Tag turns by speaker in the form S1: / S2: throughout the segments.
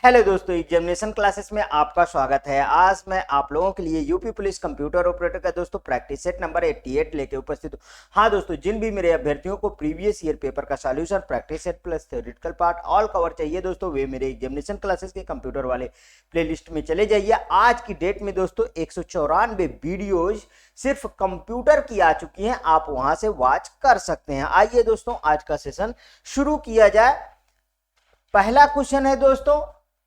S1: Hello दोस्तों, examination classes में आपका स्वागत है। आज मैं आप लोगों के लिए यूपी पुलिस कंप्यूटर ऑपरेटर का दोस्तों प्रैक्टिस सेट नंबर 88 लेके उपस्थित हूँ। हाँ दोस्तों, जिन भी मेरे अभ्यर्थियों को प्रीवियस ईयर पेपर का solution, practice set plus theoretical part all cover चाहिए दोस्तों, वे मेरे एग्जामिनेशन क्लासेस के कंप्यूटर वाले प्लेलिस्ट में चले जाइए। आज की डेट में दोस्तों 194 वीडियोज सिर्फ कंप्यूटर की आ चुकी हैं, आप वहां से वॉच कर सकते हैं। आइए दोस्तों, आज का सेशन शुरू किया जाए। पहला क्वेश्चन है दोस्तों,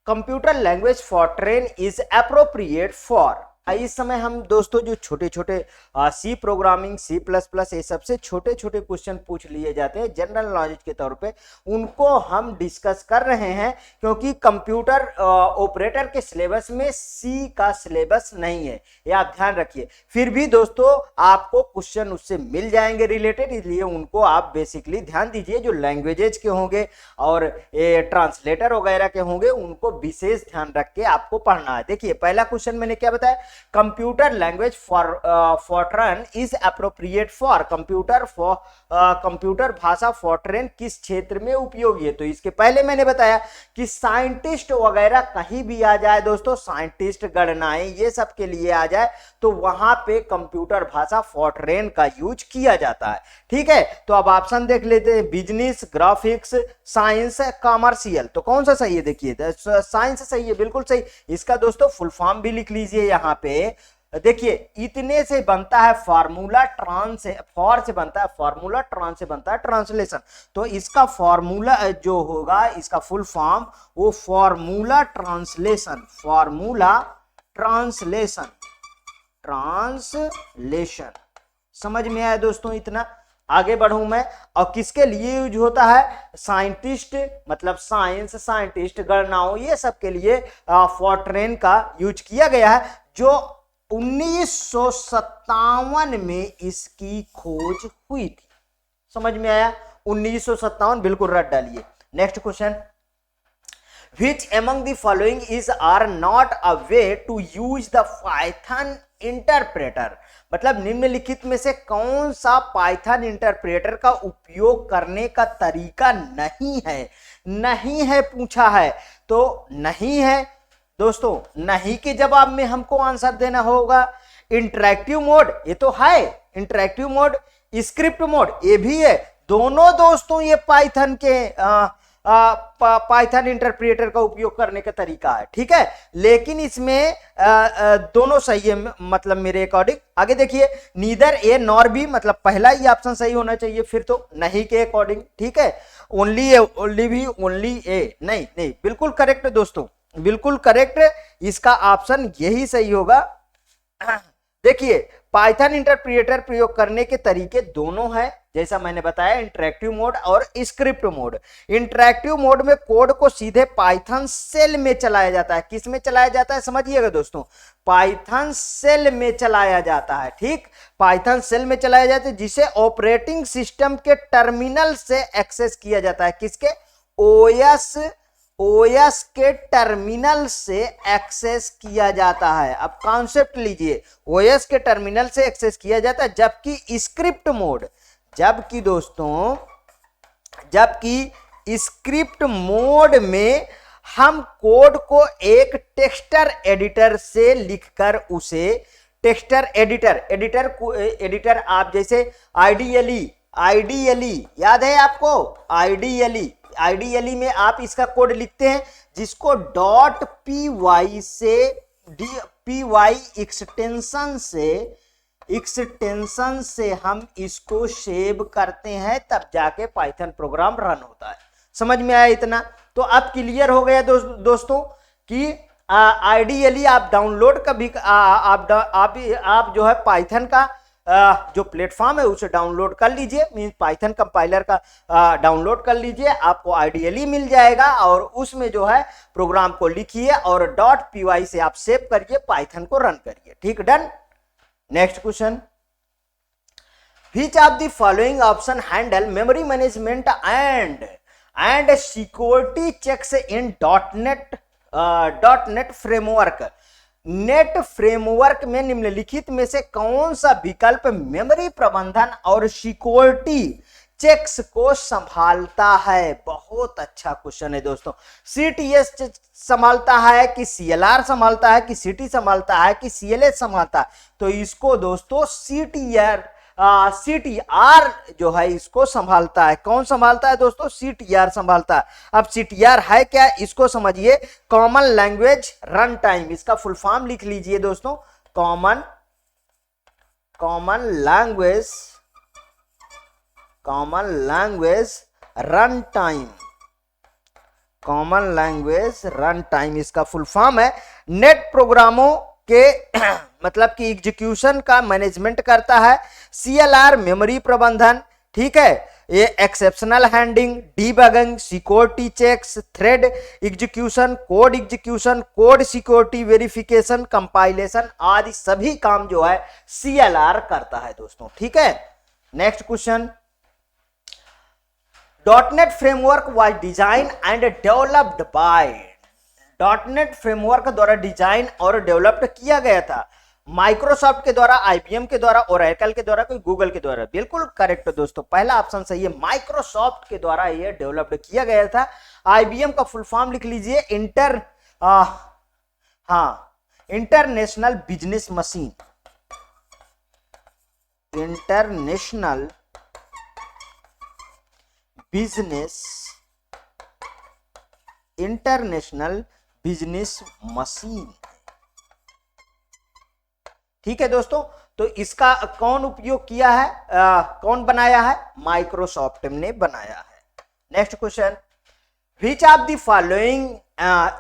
S1: computer language Fortran is appropriate for. इस समय हम दोस्तों जो छोटे छोटे C programming, C plus plus, ये सबसे छोटे छोटे क्वेश्चन पूछ लिए जाते हैं जनरल नॉलेज के तौर पे, उनको हम डिस्कस कर रहे हैं, क्योंकि कंप्यूटर ऑपरेटर के सिलेबस में सी का सिलेबस नहीं है, ये आप ध्यान रखिए। फिर भी दोस्तों आपको क्वेश्चन उससे मिल जाएंगे रिलेटेड, इसलिए उनको आप बेसिकली ध्यान दीजिए। जो लैंग्वेजेज के होंगे और ये ट्रांसलेटर वगैरह के होंगे, उनको विशेष ध्यान रख के आपको पढ़ना है। देखिए पहला क्वेश्चन मैंने क्या बताया, computer language Fortran is appropriate for. Computer भाषा फॉरट्रेन किस क्षेत्र में उपयोगी है? तो इसके पहले मैंने बताया कि साइंटिस्ट वगैरह कहीं भी आ जाए दोस्तों, साइंटिस्ट, गणनाएं, ये सब के लिए आ जाए तो वहां पे कंप्यूटर भाषा फॉरट्रेन का यूज किया जाता है। ठीक है, तो अब ऑप्शन देख लेते हैं, बिजनेस, ग्राफिक्स, साइंस, कॉमर्शियल। तो कौन सा सही है? देखिए साइंस सही है, बिल्कुल सही। इसका दोस्तों फुल फॉर्म भी लिख लीजिए यहां पे। देखिए इतने से बनता है फार्मूला, ट्रांस फॉर से बनता है फार्मूला, ट्रांस से बनता है ट्रांसलेशन। तो इसका फार्मूला जो होगा, इसका फुल फॉर्म वो formula translation, formula translation, translation. समझ में आया दोस्तों? इतना आगे बढ़ूं मैं। और किसके लिए यूज होता है? साइंटिस्ट, मतलब साइंस, साइंटिस्ट, गणनाओं, ये सब के लिए फॉरट्रेन का यूज किया गया है, जो 1957 में इसकी खोज हुई थी। समझ में आया? 1957, बिल्कुल रट डालिए। Next question, Which among the following is are not a way to use the Python interpreter? मतलब निम्नलिखित में से कौन सा पाइथन इंटरप्रेटर का उपयोग करने का तरीका नहीं है? नहीं है पूछा है, तो नहीं है दोस्तों, नहीं के जवाब में हमको आंसर देना होगा। इंटरैक्टिव मोड, ये तो है इंटरैक्टिव मोड। स्क्रिप्ट मोड, ये भी है। दोनों दोस्तों ये पाइथन के पाइथन इंटरप्रेटर का उपयोग करने का तरीका है। ठीक है, लेकिन इसमें दोनों सही है, मतलब मेरे अकॉर्डिंग। आगे देखिए, नीदर ए नॉर बी, मतलब पहला ही ऑप्शन सही होना चाहिए फिर तो, नहीं के अकॉर्डिंग। ठीक है, ओनली ए, ओनली बी, ओनली ए, नहीं नहीं, बिल्कुल करेक्ट दोस्तों, बिल्कुल करेक्ट। इसका ऑप्शन यही सही होगा। देखिए पाइथन इंटरप्रेटर प्रयोग करने के तरीके दोनों हैं, जैसा मैंने बताया, इंटरैक्टिव मोड और स्क्रिप्ट मोड। इंटरैक्टिव मोड में कोड को सीधे पाइथन सेल में चलाया जाता है। किस में चलाया जाता है समझिएगा दोस्तों, पाइथन सेल में चलाया जाता है। ठीक, पाइथन सेल में चलाया जाता है, जिसे ऑपरेटिंग सिस्टम के टर्मिनल से एक्सेस किया जाता है। किसके? ओएस के टर्मिनल से एक्सेस किया जाता है। अब कॉन्सेप्ट लीजिए, ओएस के टर्मिनल से एक्सेस किया जाता है, जबकि स्क्रिप्ट मोड, जबकि दोस्तों, जबकि स्क्रिप्ट मोड में हम कोड को एक टेक्सटर एडिटर से लिखकर उसे, टेक्सटर एडिटर आप जैसे आईडीएलई याद है आपको? आईडीएलई में आप इसका कोड लिखते हैं, जिसको .py से py एक्सटेंशन से हम इसको सेव करते हैं, तब जाके पाइथन प्रोग्राम रन होता है। समझ में आया इतना? तो अब क्लियर हो गया दोस्तों कि आईडीएलई आप डाउनलोड का भी आप जो है पाइथन का जो प्लेटफॉर्म है उसे डाउनलोड कर लीजिए, मीन पाइथन कंपाइलर का डाउनलोड कर लीजिए, आपको आईडीएलई मिल जाएगा, और उसमें जो है प्रोग्राम को लिखिए और .py से आप सेव करिए, पाइथन को रन करिए। ठीक, done. Next question, which of the following option handle memory management and security checks in .NET framework? Net framework में निम्नलिखित में से कौन सा विकल्प मेमोरी प्रबंधन और सिक्योरिटी चेक्स को संभालता है? बहुत अच्छा क्वेश्चन है दोस्तों। सीटीएस संभालता है कि सीएलआर संभालता है कि सीटी संभालता है कि सीएलएस संभालता है? तो इसको दोस्तों सीटीआर जो है इसको संभालता है। कौन संभालता है दोस्तों? सीटीआर संभालता है। अब सीटीआर है क्या, इसको समझिए। कॉमन लैंग्वेज रन टाइम, इसका फुल फॉर्म लिख लीजिए दोस्तों। Common language run time, common language run time इसका फुल फॉर्म है। नेट प्रोग्रामों के मतलब कि एग्जीक्यूशन का मैनेजमेंट करता है। सीएलआर मेमोरी प्रबंधन, ठीक है, ये exceptional handling, debugging, security checks, thread execution, code security verification, compilation आदि सभी काम जो है सीएलआर करता है दोस्तों, ठीक है। Next question, .NET framework was design and developed by, .NET framework द्वारा डिजाइन और डेवलप्ड किया गया था माइक्रोसॉफ्ट के द्वारा, आईबीएम के द्वारा, ओरेकल के द्वारा, कोई गूगल के द्वारा? बिल्कुल करेक्ट दोस्तों, पहला ऑप्शन सही है, माइक्रोसॉफ्ट के द्वारा यह डेवलप्ड किया गया था। आईबीएम का फुल फॉर्म लिख लीजिए, international business machine, international business machine, ठीक है दोस्तों। तो इसका कौन उपयोग किया है, कौन बनाया है? माइक्रोसॉफ्ट ने बनाया है। Next question, which of the following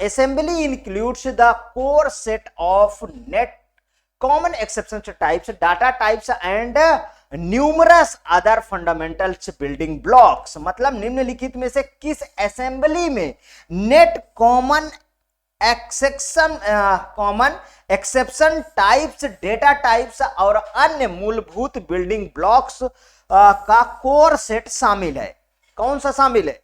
S1: assembly includes the core set of net common exception types, data types and numerous other fundamentals building blocks? मतलब निम्नलिखित में से किस असेंबली में net common exception types, data types और अन्य मूलभूत building blocks का कोर सेट शामिल है? कौन सा शामिल है?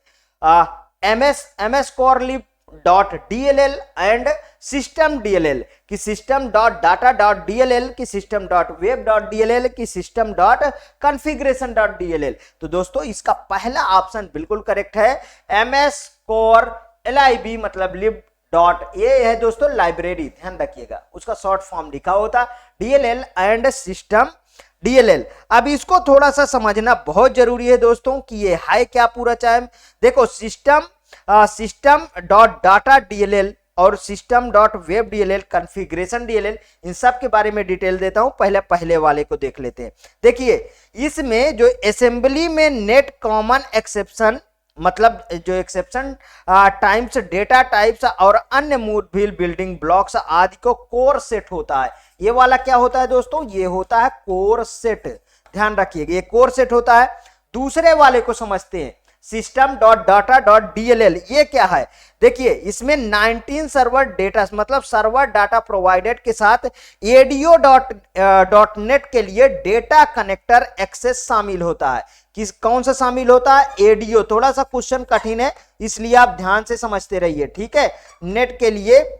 S1: MS core lib .dll and system DLL की system.data.dll की system.web.dll की system.configuration.dll? तो दोस्तों इसका पहला ऑप्शन बिल्कुल करेक्ट है, MS कोर LIB मतलब लिब ये है दोस्तों लाइब्रेरी, ध्यान रखिएगा, उसका शॉर्ट फॉर्म लिखा होता DLL एंड सिस्टम DLL। अब इसको थोड़ा सा समझना बहुत जरूरी है दोस्तों कि ये है क्या पूरा। चाहे देखो system.data.dll और system.web.dll, configuration DLL, इन सब के बारे में डिटेल देता हूं। पहले वाले को देख लेते हैं। देखिए इसमें जो असेंबली में नेट कॉमन एक्सेप्शन मतलब जो एक्सेप्शन टाइप्स, डेटा टाइप्स और अन्य मूलभूत बिल्डिंग ब्लॉक्स आदि को कोर सेट होता है। ये वाला क्या होता है दोस्तों? ये होता है कोर सेट, ध्यान रखिएगा, ये कोर सेट होता है। दूसरे वाले को समझते हैं, system.data.dll, ये क्या है? देखिए इसमें 19 सर्वर डेटा मतलब सर्वर डाटा प्रोवाइडेड के साथ ADO.NET के लिए डेटा कनेक्टर एक्सेस शामिल होता है। कौन सा शामिल होता है? ADO। थोड़ा सा क्वेश्चन कठिन है इसलिए आप ध्यान से समझते रहिए, ठीक है। नेट के लिए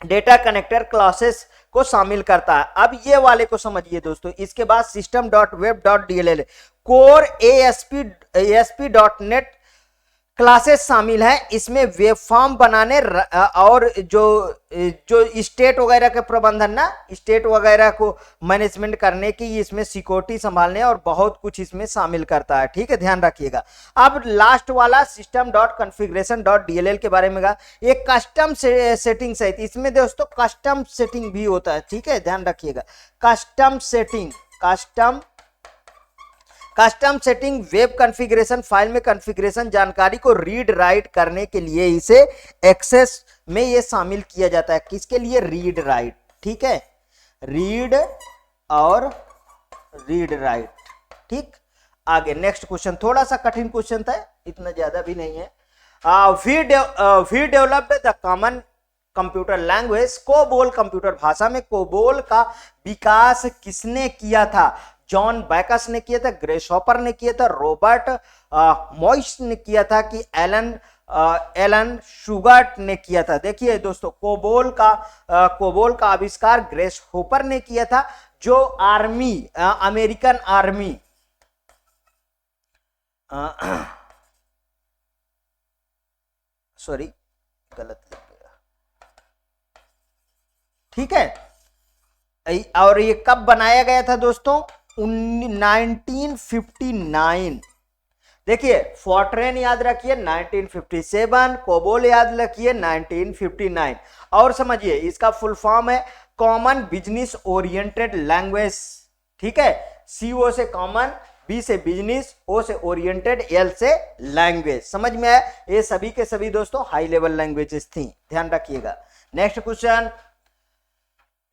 S1: डेटा कनेक्टर क्लासेस को शामिल करता है। अब ये वाले को समझिए दोस्तों। इसके बाद system.web.dll कोर ASP.NET क्लासेस शामिल है। इसमें वेब फॉर्म बनाने और जो स्टेट वगैरह के प्रबंधन ना, स्टेट वगैरह को मैनेजमेंट करने की, इसमें सिक्योरिटी संभालने और बहुत कुछ इसमें शामिल करता है, ठीक है, ध्यान रखिएगा। अब लास्ट वाला system.configuration.dll के बारे में कहा, ये कस्टम सेटिंग्स है। इसमें दोस्तों कस्टम सेटिंग भी होता है, ठीक है, ध्यान रखिएगा। Custom setting web configuration file में कॉन्फ़िगरेशन जानकारी को रीड राइट करने के लिए इसे एक्सेस में ये शामिल किया जाता है। किसके लिए? रीड राइट, ठीक है, रीड और रीड राइट, ठीक। आगे नेक्स्ट क्वेश्चन, थोड़ा सा कठिन क्वेश्चन था, इतना ज्यादा भी नहीं है। We developed the common computer language, COBOL computer भाषा में कोबोल का विकास किसने किया था? जॉन बैकस ने किया था, ग्रेसहॉपर ने किया था, रॉबर्ट मॉइस ने किया था कि एलन शुगर्ट ने किया था? देखिए दोस्तों कोबोल का आविष्कार ग्रेसहॉपर ने किया था, जो अमेरिकन आर्मी सॉरी, गलत लिख गया। ठीक है, और ये कब बनाया गया था दोस्तों? 1959। देखिए, फॉर्ट्रेन याद रखिए 1957, कोबोल याद रखिए 1959। और समझिए, इसका फुल फॉर्म है कॉमन बिजनेस ओरिएंटेड लैंग्वेज। ठीक है, CO से कॉमन, B से बिजनेस, O से ओरिएंटेड, L से लैंग्वेज। समझ में आया? ये सभी के सभी दोस्तों हाई लेवल लैंग्वेजेस थी, ध्यान रखिएगा। Next question,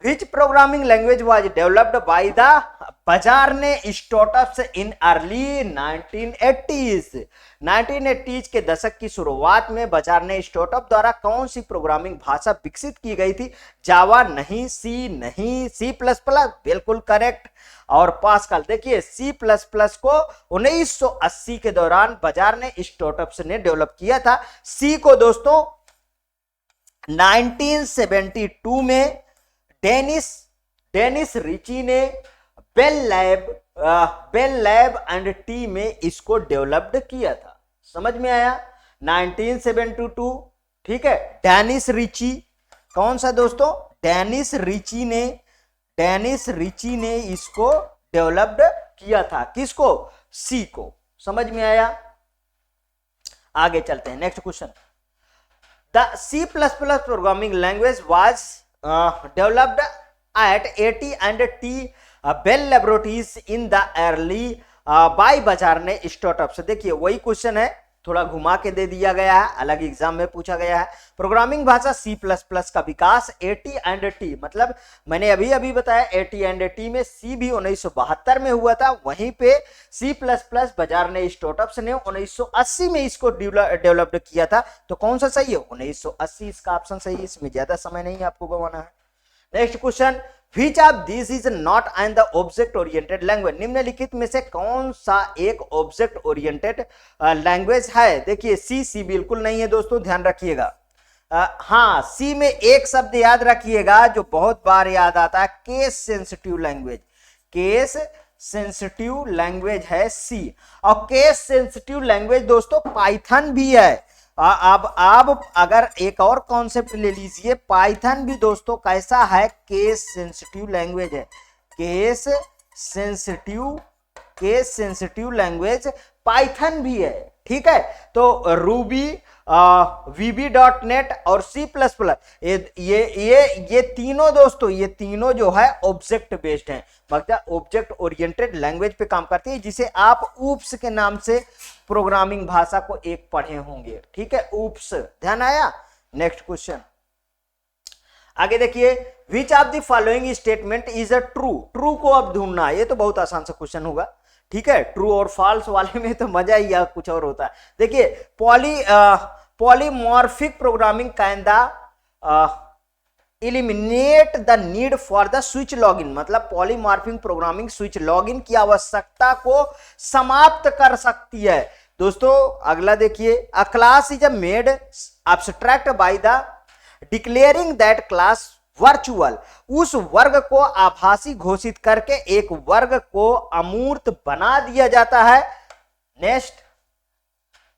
S1: Which programming language was developed by the बाजार ने startups in early 1980s? 1980s के दशक की शुरुआत में बाजार ने स्टार्टअप द्वारा कौन सी प्रोग्रामिंग भाषा विकसित की गई थी? जावा नहीं, सी नहीं, C++ बिल्कुल करेक्ट। और पास्कल, देखिए C++ को 1980 के दौरान बाजार ने स्टार्टअप्स ने डेवलप किया था। C को दोस्तों 1972 में डेनिस रिची ने बेल लैब एंड टी में इसको डेवलप्ड किया था। समझ में आया? 1972। ठीक है, डेनिस रिची, कौन सा दोस्तों? डेनिस रिची ने इसको डेवलप्ड किया था। किसको? सी को। समझ में आया? आगे चलते हैं, next question. The C++ programming language was developed at AT&T Bell Laboratories in the early by बाजार ने स्टार्टअप। देखिए वही क्वेश्चन है, थोड़ा घुमा के दे दिया गया है, अलग एग्जाम में पूछा गया है। प्रोग्रामिंग भाषा C++ का विकास AT&T, मतलब मैंने अभी बताया AT&T में C भी 1972 में हुआ था, वहीं पे C++ बाजार ने स्टार्टअप्स ने 1980 में इसको डेवलप्ड किया था। तो कौन सा सही है? 1980 इसका ऑप्शन सही है, इसमें ज्यादा समय नहीं आपको गंवाना है। Next question, Which of these is not and the object oriented language? निम्नलिखित में से कौन सा एक ऑब्जेक्ट ओरिएंटेड लैंग्वेज है? देखिए C बिल्कुल नहीं है दोस्तों, ध्यान रखिएगा। हाँ, C में एक शब्द याद रखिएगा जो बहुत बार याद आता है, case sensitive language. Case sensitive language है C। और केस सेंसिटिव लैंग्वेज दोस्तों पाइथन भी है। अब अगर एक और कॉन्सेप्ट ले लीजिए, पाइथन भी दोस्तों कैसा है? केस सेंसिटिव लैंग्वेज है। केस सेंसिटिव लैंग्वेज पाइथन भी है। ठीक है, तो रूबी, VB.NET और C++, ये तीनों दोस्तों, ये तीनों जो है ऑब्जेक्ट बेस्ड हैं, मतलब ऑब्जेक्ट ओरिएंटेड लैंग्वेज पे काम करती है, जिसे आप ऊप्स के नाम से प्रोग्रामिंग भाषा को एक पढ़े होंगे। ठीक है, ऊप्स, ध्यान आया? नेक्स्ट क्वेश्चन, आगे देखिए, which of the following statement is a true? True को अब ढूंढना, ये तो बहुत आसान सा क्वेश्चन होगा। ठीक है, ट्रू और फॉल्स वाले में तो मजा ही कुछ और होता है। देखिए, polymorphic programming can eliminate the need for the switch login, मतलब पॉलीमॉर्फिक प्रोग्रामिंग स्विच लॉगिन की आवश्यकता को समाप्त कर सकती है। दोस्तों अगला देखिए, अ class is made abstract by the declaring that class virtual, उस वर्ग को आभासी घोषित करके एक वर्ग को अमूर्त बना दिया जाता है। Next,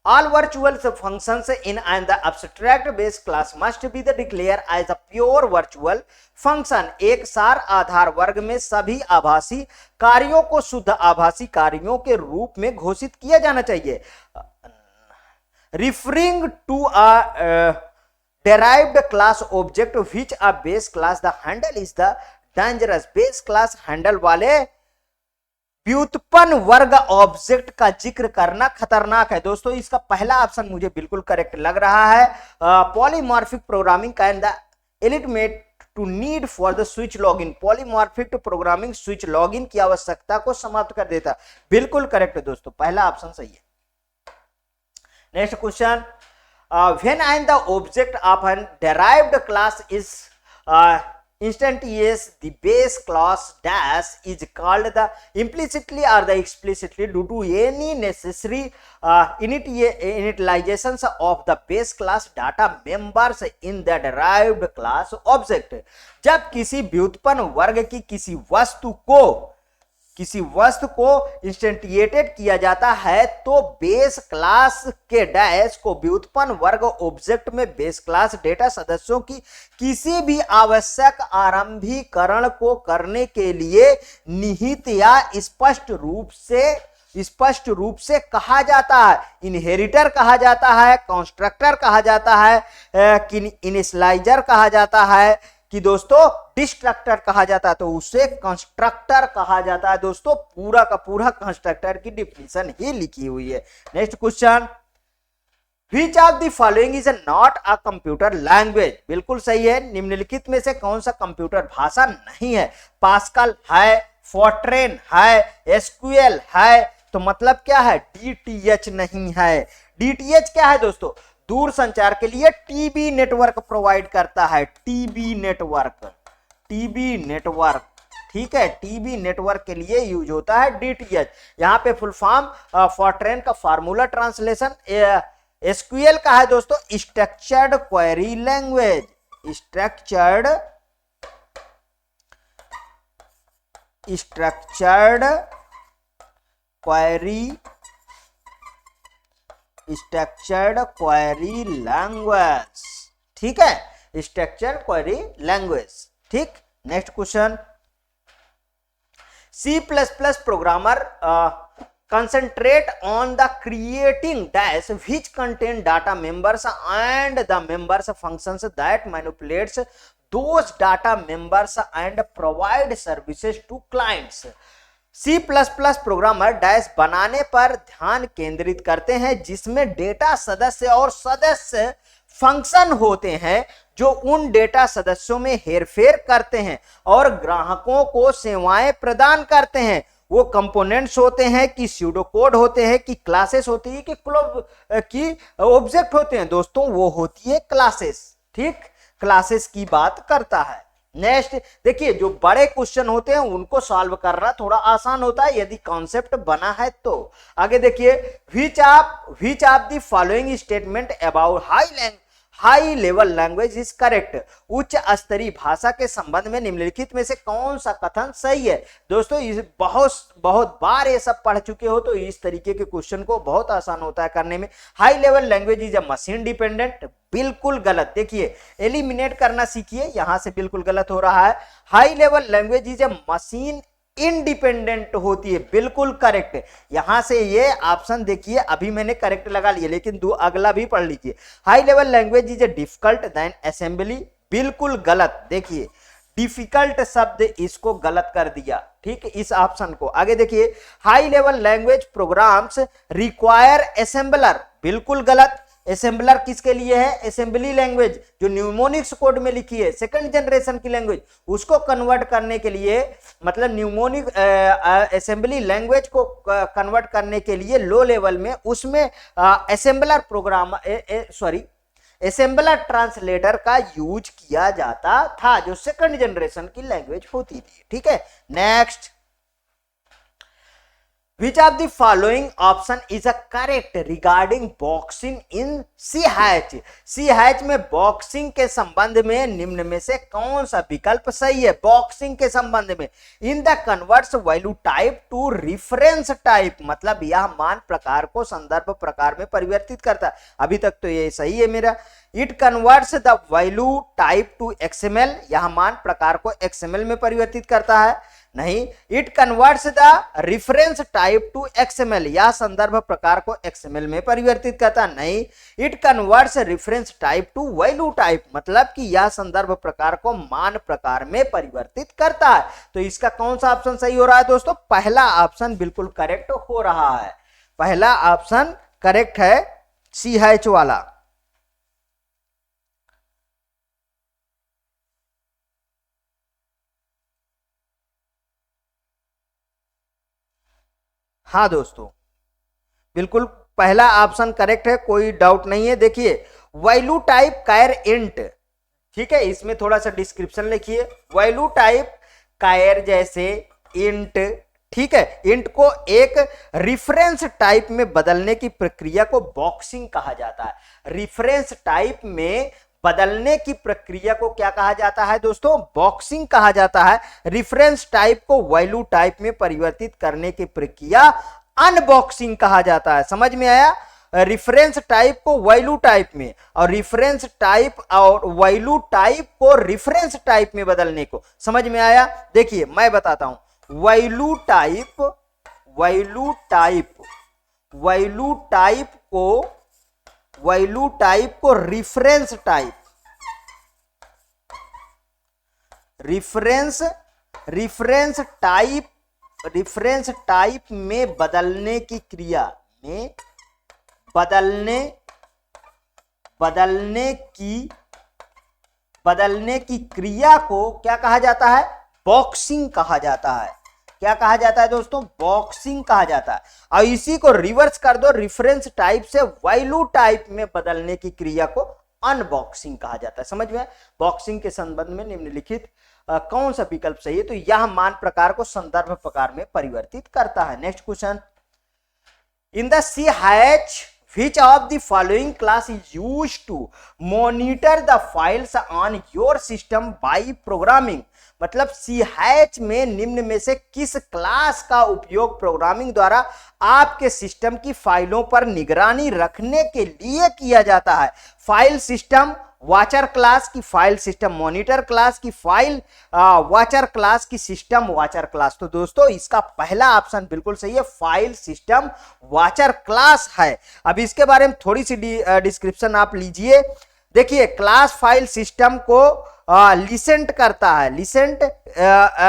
S1: all virtual functions in and the abstract base class must be the declare as a pure virtual function, एक सार आधार वर्ग में सभी आभासी कार्यों को शुद्ध आभासी कार्यों के रूप में घोषित किया जाना चाहिए। Referring to a derived class object which a base class the handle is the dangerous, base class handle वाले व्युत्पन्न वर्ग ऑब्जेक्ट का जिक्र करना खतरनाक है। दोस्तों इसका पहला ऑप्शन मुझे बिल्कुल करेक्ट लग रहा है। Polymorphic programming can the eliminate to need for the switch login, polymorphic programming switch login की आवश्यकता को समाप्त कर देता, बिल्कुल करेक्ट है दोस्तों, पहला ऑप्शन सही है। Next question, when and the object of a derived class is instantiates, the base class dash is called the implicitly or the explicitly due to any necessary initializations of the base class data members in the derived class object। जब किसी व्युत्पन्न वर्ग की किसी वस्तु को किसी वस्तु को इंस्टेंटिएटेड किया जाता है तो बेस क्लास के डैश को व्युत्पन्न वर्ग ऑब्जेक्ट में बेस क्लास डेटा सदस्यों की किसी भी आवश्यक आरंभीकरण को करने के लिए निहित या स्पष्ट रूप से कहा जाता है। इनहेरिटर कहा जाता है, कंस्ट्रक्टर कहा जाता है, इनिशियलाइजर कहा जाता है कि दोस्तों डिस्ट्रक्टर कहा जाता है, तो उसे कंस्ट्रक्टर कहा जाता है। दोस्तों पूरा का पूरा कंस्ट्रक्टर की डिफिनीशन ही लिखी हुई है। Next question, Which of the following is not a computer language? बिल्कुल सही है। निम्नलिखित में से कौन सा कंप्यूटर भाषा नहीं है? पास्कल है, फोर्ट्रेन है, एसक्यूएल है, तो मतलब क्या है? डीटीएच नहीं है। डीटीएच क्या है दोस्तों? दूर संचार के लिए टीबी नेटवर्क प्रोवाइड करता है। टीबी नेटवर्क, ठीक है, टीबी नेटवर्क के लिए यूज होता है डीटीएच। यहाँ पे फुल फॉर्म फोर्ट्रेन का फार्मूला ट्रांसलेशन, एसक्यूएल का है दोस्तों structured query language. Structured query language, ठीक है, स्ट्रक्चर्ड क्वेरी लैंग्वेज। ठीक, next question, C++ programmer concentrate on the creating dash which contain data members and the members functions that manipulates those data members and provide services to clients। C++ programmer dash बनाने पर ध्यान केंद्रित करते हैं जिसमें data सदस्य और सदस्य फंक्शन होते हैं जो उन डेटा सदस्यों में हेरफेर करते हैं और ग्राहकों को सेवाएं प्रदान करते हैं। वो कंपोनेंट्स होते हैं कि स्यूडो कोड होते हैं कि क्लासेस होती है कि ऑब्जेक्ट होते हैं। दोस्तों वो होती है क्लासेस। ठीक, क्लासेस की बात करता है। नेक्स्ट देखिए, जो बड़े क्वेश्चन होते हैं उनको सॉल्व करना थोड़ा आसान होता है यदि कॉन्सेप्ट बना है तो। आगे देखिए, which of the following statement about high level language is correct. उच्च स्तरीय भाषा के संबंध में निम्नलिखित में से कौन सा कथन सही है? दोस्तों इस बहुत बार ये सब पढ़ चुके हो तो इस तरीके के क्वेश्चन को बहुत आसान होता है करने में। High level language is a machine dependent, बिल्कुल गलत। देखिए एलिमिनेट करना सीखिए, यहां से बिल्कुल गलत हो रहा है। High level language is a machine independent होती है, बिल्कुल करेक्ट। यहां से ये ऑप्शन देखिए, अभी मैंने करेक्ट लगा लिया लेकिन दो अगला भी पढ़ लीजिए। High level language is a difficult than assembly, बिल्कुल गलत। देखिए डिफिकल्ट शब्द इसको गलत कर दिया, ठीक, इस ऑप्शन को। आगे देखिए, high level language programs require assembler, बिल्कुल गलत। असेंबलर किसके लिए है? असेंबली लैंग्वेज जो न्यूमोनिक्स कोड में लिखी है, सेकंड जनरेशन की लैंग्वेज, उसको कन्वर्ट करने के लिए, मतलब न्यूमोनिक असेंबली लैंग्वेज को कन्वर्ट करने के लिए लो लेवल में उसमें असेंबलर प्रोग्राम असेंबलर ट्रांसलेटर का यूज किया जाता था जो सेकंड जनरेशन की लैंग्वेज होती थी। ठीक है, next, Which of the following option is a correct regarding boxing in C-hatch? C-hatch में बॉक्सिंग के संबंध में निम्न में से कौन सा विकल्प सही है? बॉक्सिंग के संबंध में in the converts value type two reference type, मतलब यह मान प्रकार को संदर्भ प्रकार में परिवर्तित करता है। अभी तक तो ये सही है मेरा। It converts the value type two XML, यह मान प्रकार को XML में परिवर्तित करता है। नहीं, it converts the reference type two XML, यह संदर्भ प्रकार को XML में परिवर्तित करता है। नहीं, it converts reference type two value type, मतलब कि यह संदर्भ प्रकार को मान प्रकार में परिवर्तित करता है। तो इसका कौन सा ऑप्शन सही हो रहा है दोस्तों? पहला ऑप्शन बिल्कुल करेक्ट हो रहा है। पहला ऑप्शन करेक्ट है, C-hatch वाला। हाँ दोस्तों, बिल्कुल पहला ऑप्शन करेक्ट है, कोई डाउट नहीं है। देखिए वैल्यू टाइप कैर इंट, ठीक है, इसमें थोड़ा सा डिस्क्रिप्शन लिखिए। वैल्यू टाइप कैर जैसे इंट, ठीक है, इंट को एक रेफरेंस टाइप में बदलने की प्रक्रिया को बॉक्सिंग कहा जाता है। रेफरेंस टाइप में बदलने की प्रक्रिया को क्या कहा जाता है दोस्तों? बॉक्सिंग कहा जाता है। रेफरेंस टाइप को वैल्यू टाइप में परिवर्तित करने की प्रक्रिया अनबॉक्सिंग कहा जाता है। समझ में आया? रेफरेंस टाइप को वैल्यू टाइप में और रेफरेंस टाइप और वैल्यू टाइप को रेफरेंस टाइप में बदलने को, समझ में आया? देखिए मैं बताता हूं, वैल्यू टाइप को रेफरेंस टाइप में बदलने की क्रिया में बदलने की क्रिया को क्या कहा जाता है? बॉक्सिंग कहा जाता है। क्या कहा जाता है दोस्तों? बॉक्सिंग कहा जाता है। और इसी को रिवर्स कर दो, रेफरेंस टाइप से वैल्यू टाइप में बदलने की क्रिया को अनबॉक्सिंग कहा जाता है। समझ में? बॉक्सिंग के संबंध में निम्नलिखित कौन सा विकल्प सही है? तो यह मान प्रकार को संदर्भ प्रकार में परिवर्तित करता है। Next question, in the CH which of the following class is used to monitor the files on your system by programming? मतलब CH में निम्न में से किस क्लास का उपयोग प्रोग्रामिंग द्वारा आपके सिस्टम की फाइलों पर निगरानी रखने के लिए किया जाता है? फाइल सिस्टम वॉचर क्लास की, फाइल सिस्टम मॉनिटर क्लास की, फाइल वॉचर क्लास की, सिस्टम वॉचर क्लास। तो दोस्तों इसका पहला ऑप्शन बिल्कुल सही है, फाइल सिस्टम वॉचर क्लास है। अब इसके बारे में थोड़ी सी डिस्क्रिप्शन आप लीजिए। देखिए, क्लास फाइल सिस्टम को लिसेंट करता है,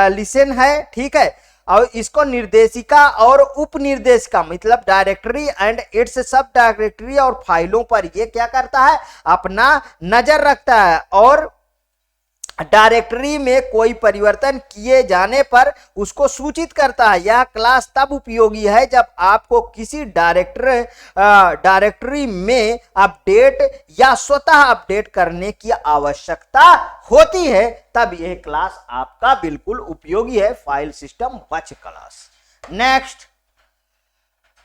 S1: लिसन है, ठीक है, और इसको निर्देशिका और उप निर्देशिका मतलब डायरेक्टरी एंड इट्स सब डायरेक्टरी और फाइलों पर ये क्या करता है? अपना नजर रखता है और डायरेक्टरी में कोई परिवर्तन किए जाने पर उसको सूचित करता है। यह क्लास तब उपयोगी है जब आपको किसी डायरेक्टरी में अपडेट या स्वतः अपडेट करने की आवश्यकता होती है, तब यह क्लास आपका बिल्कुल उपयोगी है, file system watch class. Next,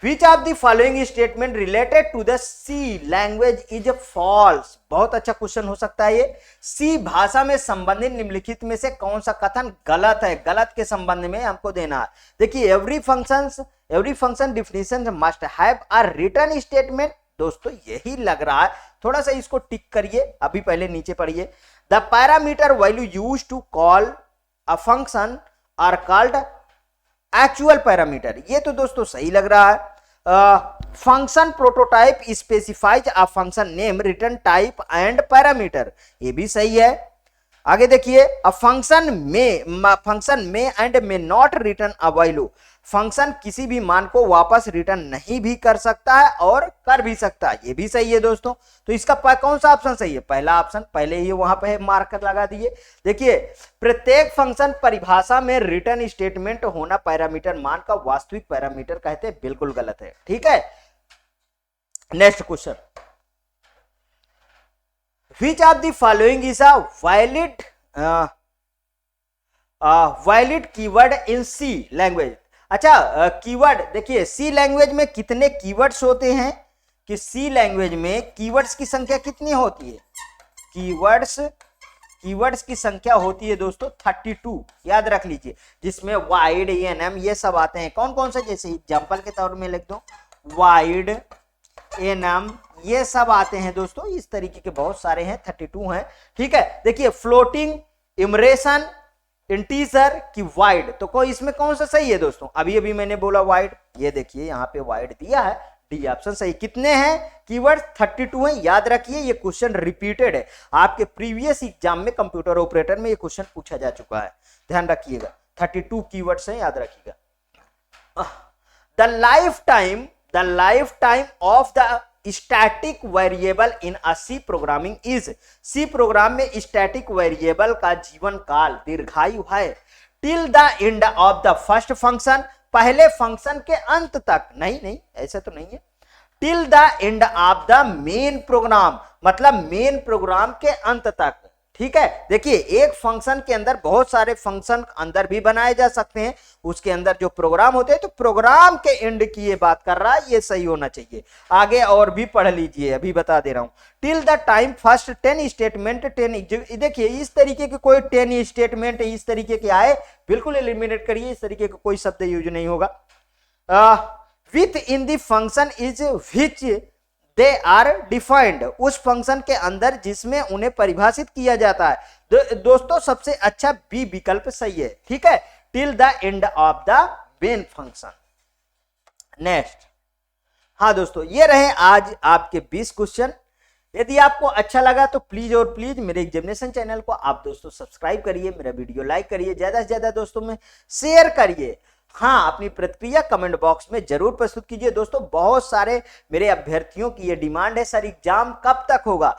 S1: Which of the following statement related to the C language is false? बहुत अच्छा क्वेश्चन हो सकता है ये। C भाषा में संबंधित निम्नलिखित में से कौन सा कथन गलत है? गलत के संबंध में हमको देना है। देखिए, every function definition must have a return statement. दोस्तों यही लग रहा है, थोड़ा सा इसको टिक करिए, अभी पहले नीचे पढ़िए। The parameter value used to call a function are called actual parameter. ये तो दोस्तों सही लग रहा है। Function prototype specifies a function name, return type and parameter, ये भी सही है। आगे देखिए, a function may and may not return a value. Function किसी भी मान को वापस रिटर्न नहीं भी कर सकता है और कर भी सकता है, ये भी सही है दोस्तों। तो इसका कौन सा ऑप्शन सही है? पहला ऑप्शन, पहले ही वहां पे मार्कर लगा दिए। देखिए, प्रत्येक फंक्शन परिभाषा में रिटर्न स्टेटमेंट होना पैरामीटर मान का वास्तविक पैरामीटर कहते हैं, बिल्कुल गलत है, ठीक है। Next question, which of the following is a valid keyword in C language? अच्छा, कीवर्ड देखिए, सी लैंग्वेज में कितने कीवर्ड्स होते हैं? कि सी लैंग्वेज में कीवर्ड्स की संख्या कितनी होती है? कीवर्ड्स की संख्या होती है दोस्तों 32, याद रख लीजिए, जिसमें वाइड, एनएम ये सब आते हैं। कौन कौन से? जैसे एग्जांपल के तौर में लिख दो, वाइड, एनएम ये सब आते हैं दोस्तों। इस तरीके के बहुत सारे हैं, 32 हैं, ठीक है। देखिए, फ्लोटिंग, इमरेशन, इंटीजर की वाइड, तो कोई इसमें कौन सा सही है दोस्तों? अभी मैंने बोला वाइड, ये देखिए यहाँ पे वाइड दिया है, डी ऑप्शन सही। कितने हैं कीवर्ड? 32 हैं, याद रखिए। ये क्वेश्चन रिपीटेड है, आपके प्रीवियस एग्जाम में कंप्यूटर ऑपरेटर में ये क्वेश्चन पूछा जा चुका है, ध्यान रखिएगा। 32 कीवर्ड्स हैं, याद रखिएगा। The life time of the static variable in a C programming is, C program में स्टैटिक वेरिएबल का जीवन काल दीर्घायु है। Till the end of the first function, पहले फंक्शन के अंत तक। नहीं, ऐसा तो नहीं है। Till the end of the main program, मतलब मेन प्रोग्राम के अंत तक। ठीक है, देखिए एक फंक्शन के अंदर बहुत सारे फंक्शन अंदर भी बनाए जा सकते हैं, उसके अंदर जो प्रोग्राम होते हैं, तो प्रोग्राम के एंड की ये बात कर रहा है, ये सही होना चाहिए। आगे और भी पढ़ लीजिए, अभी बता दे रहा हूं। Till the time first 10 statement 10, देखिए इस तरीके के कोई 10 स्टेटमेंट इस तरीके के आए, बिल्कुल एलिमिनेट करिए, इस तरीके का कोई शब्द यूज नहीं होगा। Within the function is which they are defined, उस फंक्शन के अंदर जिसमें उन्हें परिभाषित किया जाता है। दोस्तों सबसे अच्छा बी विकल्प सही है, ठीक है, till the end of the main function. Next, हाँ दोस्तों ये रहे आज आपके 20 क्वेश्चन। यदि आपको अच्छा लगा तो प्लीज और प्लीज मेरे एग्जामिनेशन चैनल को आप दोस्तों सब्सक्राइब करिए, मेरा वीडियो लाइक करिए, ज्यादा से ज्यादा दोस्तों में शेयर करिए। हाँ, अपनी प्रतिक्रिया कमेंट बॉक्स में जरूर प्रस्तुत कीजिए। दोस्तों बहुत सारे मेरे अभ्यर्थियों की ये डिमांड है, सर एग्जाम कब तक होगा।